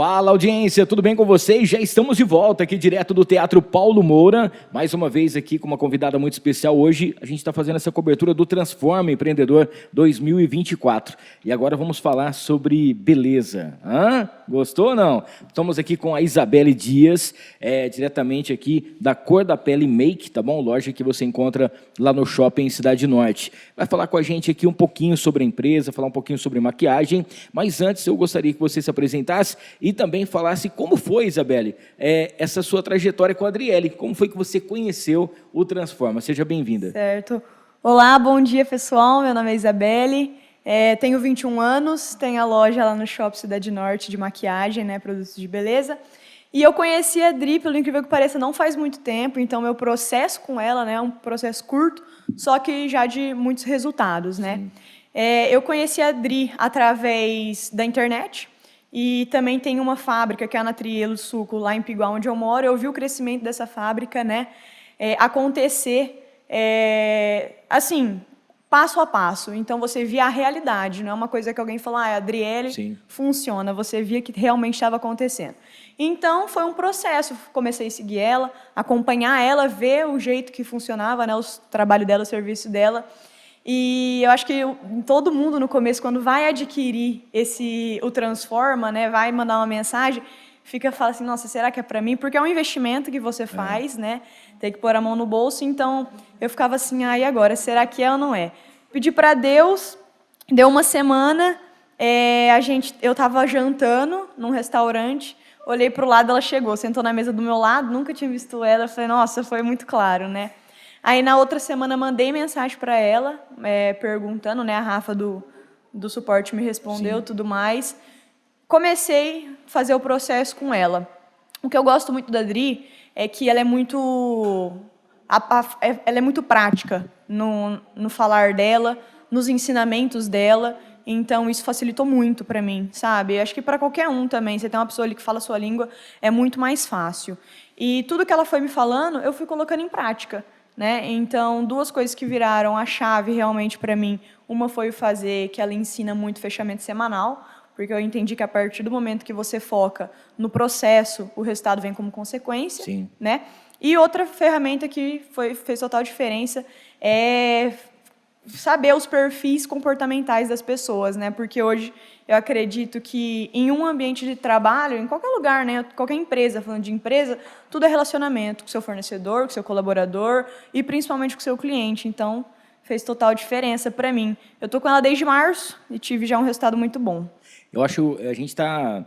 Fala, audiência, tudo bem com vocês? Já estamos de volta aqui direto do Teatro Paulo Moura, mais uma vez aqui com uma convidada muito especial. Hoje a gente está fazendo essa cobertura do Transforma Empreendedor 2024. E agora vamos falar sobre beleza. Gostou ou não? Estamos aqui com a Isabelle Dias, diretamente aqui da Cor da Pele Make, tá bom? Loja que você encontra lá no Shopping Cidade Norte. Vai falar com a gente aqui um pouquinho sobre a empresa, falar um pouquinho sobre maquiagem, mas antes eu gostaria que você se apresentasse e também falasse como foi, Isabelle, essa sua trajetória com a Adriele, como foi que você conheceu o Transforma. Seja bem-vinda. Certo. Olá, bom dia, pessoal. Meu nome é Isabelle, tenho 21 anos, tenho a loja lá no Shopping Cidade Norte de maquiagem, né, produtos de beleza. E eu conheci a Adri, pelo incrível que pareça, não faz muito tempo, então meu processo com ela, né, é um processo curto, só que já de muitos resultados, né. Eu conheci a Adri através da internet, e também tem uma fábrica, que é a Natrielo Suco, lá em Piguá, onde eu moro. Eu vi o crescimento dessa fábrica, né, acontecer, assim, passo a passo. Então, você via a realidade, não é uma coisa que alguém fala, a Adriele funciona. Você via que realmente estava acontecendo. Então, foi um processo. Comecei a seguir ela, acompanhar ela, ver o jeito que funcionava, né, o trabalho dela, o serviço dela. E eu acho que todo mundo no começo, quando vai adquirir o Transforma, né, vai mandar uma mensagem, fala assim, nossa, será que é para mim? Porque é um investimento que você faz, né? Tem que pôr a mão no bolso. Então, eu ficava assim, e agora, será que é ou não é? Pedi para Deus, deu uma semana, eu estava jantando num restaurante, olhei para o lado, ela chegou, sentou na mesa do meu lado, nunca tinha visto ela, falei, nossa, foi muito claro, né? Aí, na outra semana, mandei mensagem para ela, perguntando, né? A Rafa do suporte me respondeu, tudo mais. Comecei a fazer o processo com ela. O que eu gosto muito da Adri é que ela é muito, ela é muito prática no falar dela, nos ensinamentos dela. Então, isso facilitou muito para mim, sabe? Eu acho que para qualquer um também, você tem uma pessoa ali que fala a sua língua, é muito mais fácil. E tudo que ela foi me falando, eu fui colocando em prática. Né? Então, duas coisas que viraram a chave realmente para mim. Uma foi o fazer, que ela ensina muito fechamento semanal, porque eu entendi que a partir do momento que você foca no processo, o resultado vem como consequência. Sim. Né? E outra ferramenta que fez total diferença é saber os perfis comportamentais das pessoas, né? Porque hoje eu acredito que em um ambiente de trabalho, em qualquer lugar, né? Qualquer empresa, falando de empresa, tudo é relacionamento com o seu fornecedor, com o seu colaborador e principalmente com o seu cliente. Então, fez total diferença para mim. Eu estou com ela desde março e tive já um resultado muito bom. Eu acho que a gente está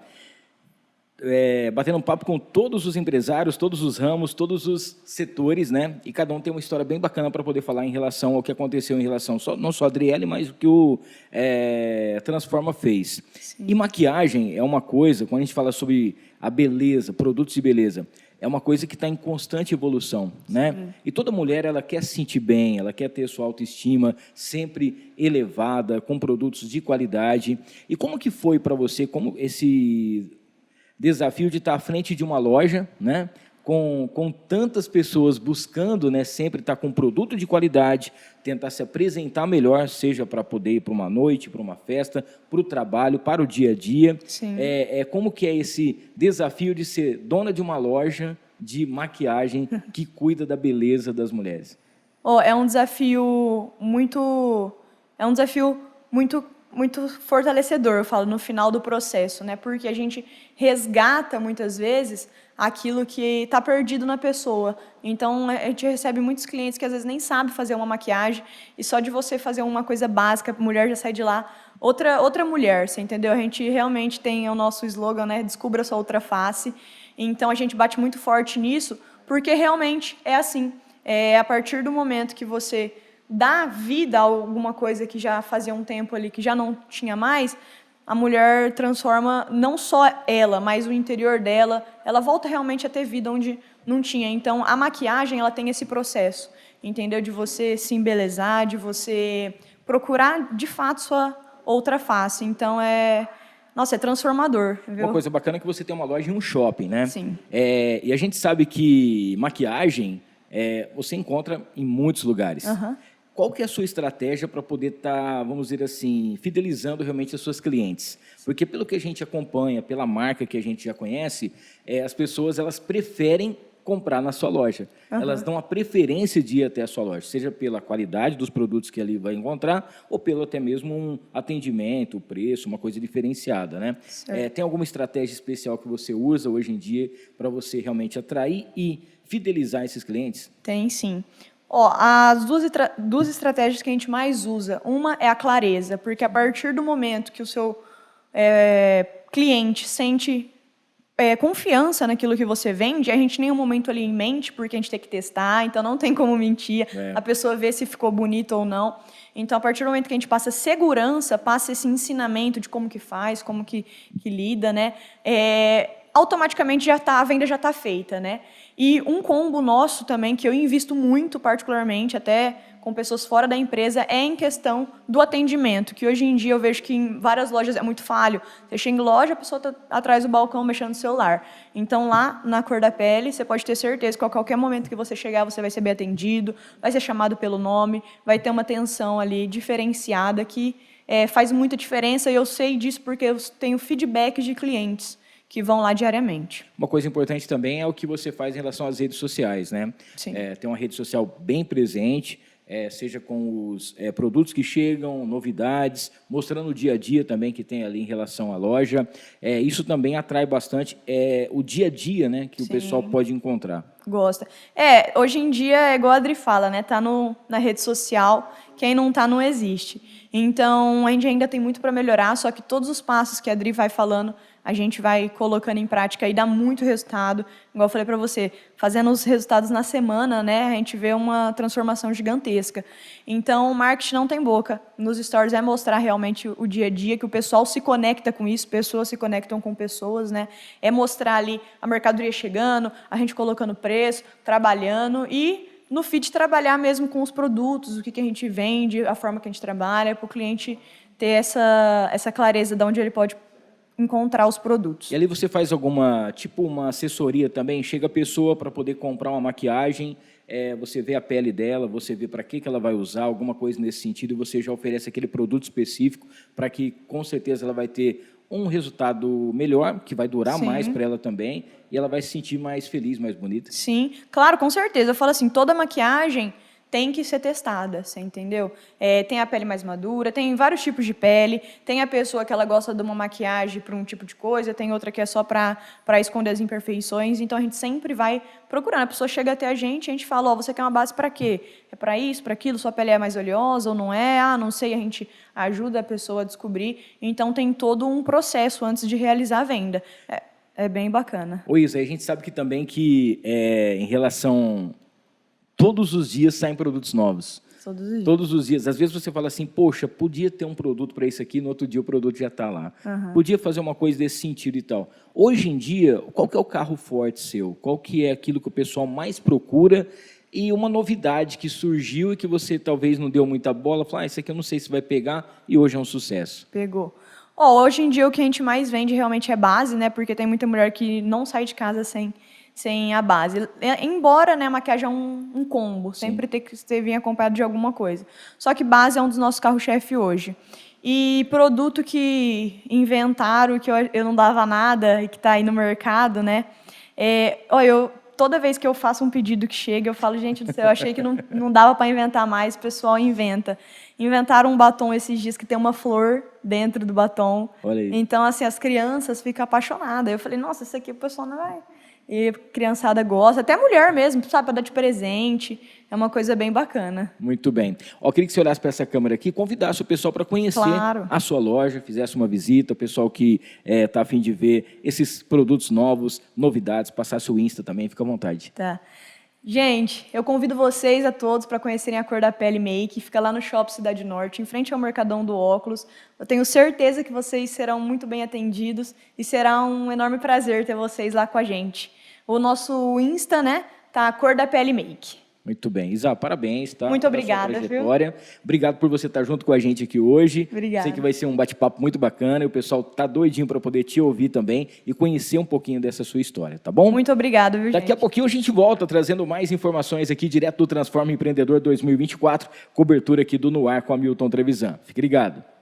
batendo um papo com todos os empresários, todos os ramos, todos os setores, né? E cada um tem uma história bem bacana para poder falar em relação ao que aconteceu, em relação não só a Adriele, mas o que o Transforma fez. Sim. E maquiagem é uma coisa, quando a gente fala sobre a beleza, produtos de beleza, é uma coisa que está em constante evolução, né? Sim. E toda mulher, ela quer se sentir bem, ela quer ter sua autoestima sempre elevada, com produtos de qualidade. E como que foi para você, como esse desafio de estar à frente de uma loja, né, com tantas pessoas buscando, né, sempre estar com produto de qualidade, tentar se apresentar melhor, seja para poder ir para uma noite, para uma festa, para o trabalho, para o dia a dia. Sim. Como que é esse desafio de ser dona de uma loja de maquiagem que cuida da beleza das mulheres? É um desafio muito muito fortalecedor, eu falo, no final do processo, né? Porque a gente resgata, muitas vezes, aquilo que está perdido na pessoa. Então, a gente recebe muitos clientes que, às vezes, nem sabem fazer uma maquiagem e só de você fazer uma coisa básica, a mulher já sai de lá outra mulher, você entendeu? A gente realmente tem o nosso slogan, né? Descubra a sua outra face. Então, a gente bate muito forte nisso, porque realmente é assim. A partir do momento que você dá vida a alguma coisa que já fazia um tempo ali, que já não tinha mais, a mulher transforma não só ela, mas o interior dela, ela volta realmente a ter vida onde não tinha. Então, a maquiagem, ela tem esse processo, entendeu? De você se embelezar, de você procurar, de fato, sua outra face. Então, nossa, é transformador, viu? Uma coisa bacana é que você tem uma loja em um shopping, né? Sim. E a gente sabe que maquiagem você encontra em muitos lugares. Uhum. qual que é a sua estratégia para poder estar, vamos dizer assim, fidelizando realmente as suas clientes? Porque pelo que a gente acompanha, pela marca que a gente já conhece, as pessoas elas preferem comprar na sua loja. Elas dão a preferência de ir até a sua loja, seja pela qualidade dos produtos que ali vai encontrar, ou pelo até mesmo um atendimento, preço, uma coisa diferenciada, né? Tem alguma estratégia especial que você usa hoje em dia para você realmente atrair e fidelizar esses clientes? Tem sim. Ó, as duas estratégias que a gente mais usa, uma é a clareza, porque a partir do momento que o seu cliente sente confiança naquilo que você vende, a gente em nenhum momento ali em mente, porque a gente tem que testar, então não tem como mentir, a pessoa vê se ficou bonito ou não. Então, a partir do momento que a gente passa segurança, passa esse ensinamento de como que faz, como que lida, né? Automaticamente a venda já está feita, né? E um combo nosso também, que eu invisto muito particularmente, até com pessoas fora da empresa, é em questão do atendimento, que hoje em dia eu vejo que em várias lojas é muito falho. Você chega em loja, a pessoa está atrás do balcão mexendo no celular. Então, lá na Cor da Pele, você pode ter certeza que a qualquer momento que você chegar, você vai ser bem atendido, vai ser chamado pelo nome, vai ter uma atenção ali diferenciada que faz muita diferença, e eu sei disso porque eu tenho feedback de clientes que vão lá diariamente. Uma coisa importante também é o que você faz em relação às redes sociais, né? Sim. Tem uma rede social bem presente, seja com os produtos que chegam, novidades, mostrando o dia a dia também que tem ali em relação à loja. Isso também atrai bastante o dia a dia, né, que o pessoal pode encontrar. Gosta. Hoje em dia é igual a Adri fala, né? Tá na rede social, quem não tá não existe. Então, a gente ainda tem muito para melhorar, só que todos os passos que a Adri vai falando, a gente vai colocando em prática e dá muito resultado. Igual eu falei para você, fazendo os resultados na semana, né, a gente vê uma transformação gigantesca. Então, o marketing não tem boca. Nos stories é mostrar realmente o dia a dia, que o pessoal se conecta com isso, pessoas se conectam com pessoas, né? É mostrar ali a mercadoria chegando, a gente colocando preço, trabalhando e no feed trabalhar mesmo com os produtos, o que a gente vende, a forma que a gente trabalha, para o cliente ter essa clareza de onde ele pode encontrar os produtos. E ali você faz uma assessoria também? Chega a pessoa para poder comprar uma maquiagem, você vê a pele dela, você vê para que ela vai usar, alguma coisa nesse sentido, e você já oferece aquele produto específico para que, com certeza, ela vai ter um resultado melhor, que vai durar mais para ela também, e ela vai se sentir mais feliz, mais bonita. Sim, claro, com certeza. Eu falo assim, toda maquiagem tem que ser testada, você entendeu? Tem a pele mais madura, tem vários tipos de pele, tem a pessoa que ela gosta de uma maquiagem para um tipo de coisa, tem outra que é só para esconder as imperfeições, então a gente sempre vai procurando. A pessoa chega até a gente fala, você quer uma base para quê? É para isso, para aquilo? Sua pele é mais oleosa ou não é? Não sei, a gente ajuda a pessoa a descobrir. Então tem todo um processo antes de realizar a venda. É bem bacana. Ô Isa, a gente sabe que também em relação... Todos os dias saem produtos novos. Todos os dias. Às vezes você fala assim, poxa, podia ter um produto para isso aqui, no outro dia o produto já está lá. Podia fazer uma coisa desse sentido e tal. Hoje em dia, qual que é o carro forte seu? Qual que é aquilo que o pessoal mais procura? E uma novidade que surgiu e que você talvez não deu muita bola, falou, isso aqui eu não sei se vai pegar, e hoje é um sucesso. Pegou. Hoje em dia o que a gente mais vende realmente é base, né? Porque tem muita mulher que não sai de casa sem a base. Embora, né, a maquiagem é um combo, sempre tem que vir acompanhado de alguma coisa. Só que base é um dos nossos carro-chefe hoje. E produto que inventaram, que eu não dava nada e que está aí no mercado, né? Toda vez que eu faço um pedido que chega, eu falo, gente do céu, eu achei que não dava para inventar mais, o pessoal inventa. Inventaram um batom esses dias que tem uma flor dentro do batom. Olha aí. Então, assim, as crianças ficam apaixonadas. Eu falei, nossa, isso aqui o pessoal não vai... E a criançada gosta, até a mulher mesmo, sabe, para dar de presente. É uma coisa bem bacana. Muito bem. Eu queria que você olhasse para essa câmera aqui e convidasse o pessoal para conhecer a sua loja, fizesse uma visita, o pessoal que está a fim de ver esses produtos novos, novidades, passasse o Insta também, fica à vontade. Tá. Gente, eu convido vocês a todos para conhecerem a Cor da Pele Make, fica lá no Shopping Cidade Norte, em frente ao Mercadão do Óculos. Eu tenho certeza que vocês serão muito bem atendidos e será um enorme prazer ter vocês lá com a gente. O nosso Insta, né, tá a Cor da Pele Make. Muito bem. Isa, parabéns, tá? Muito obrigada, pela sua trajetória. viu? Obrigado por você estar junto com a gente aqui hoje. Obrigada. Sei que vai ser um bate-papo muito bacana e o pessoal tá doidinho para poder te ouvir também e conhecer um pouquinho dessa sua história, tá bom? Muito obrigado, viu, Daqui gente? a pouquinho a gente volta trazendo mais informações aqui direto do Transforma Empreendedor 2024, cobertura aqui do No Ar com a Milton Trevisan. Fique ligado.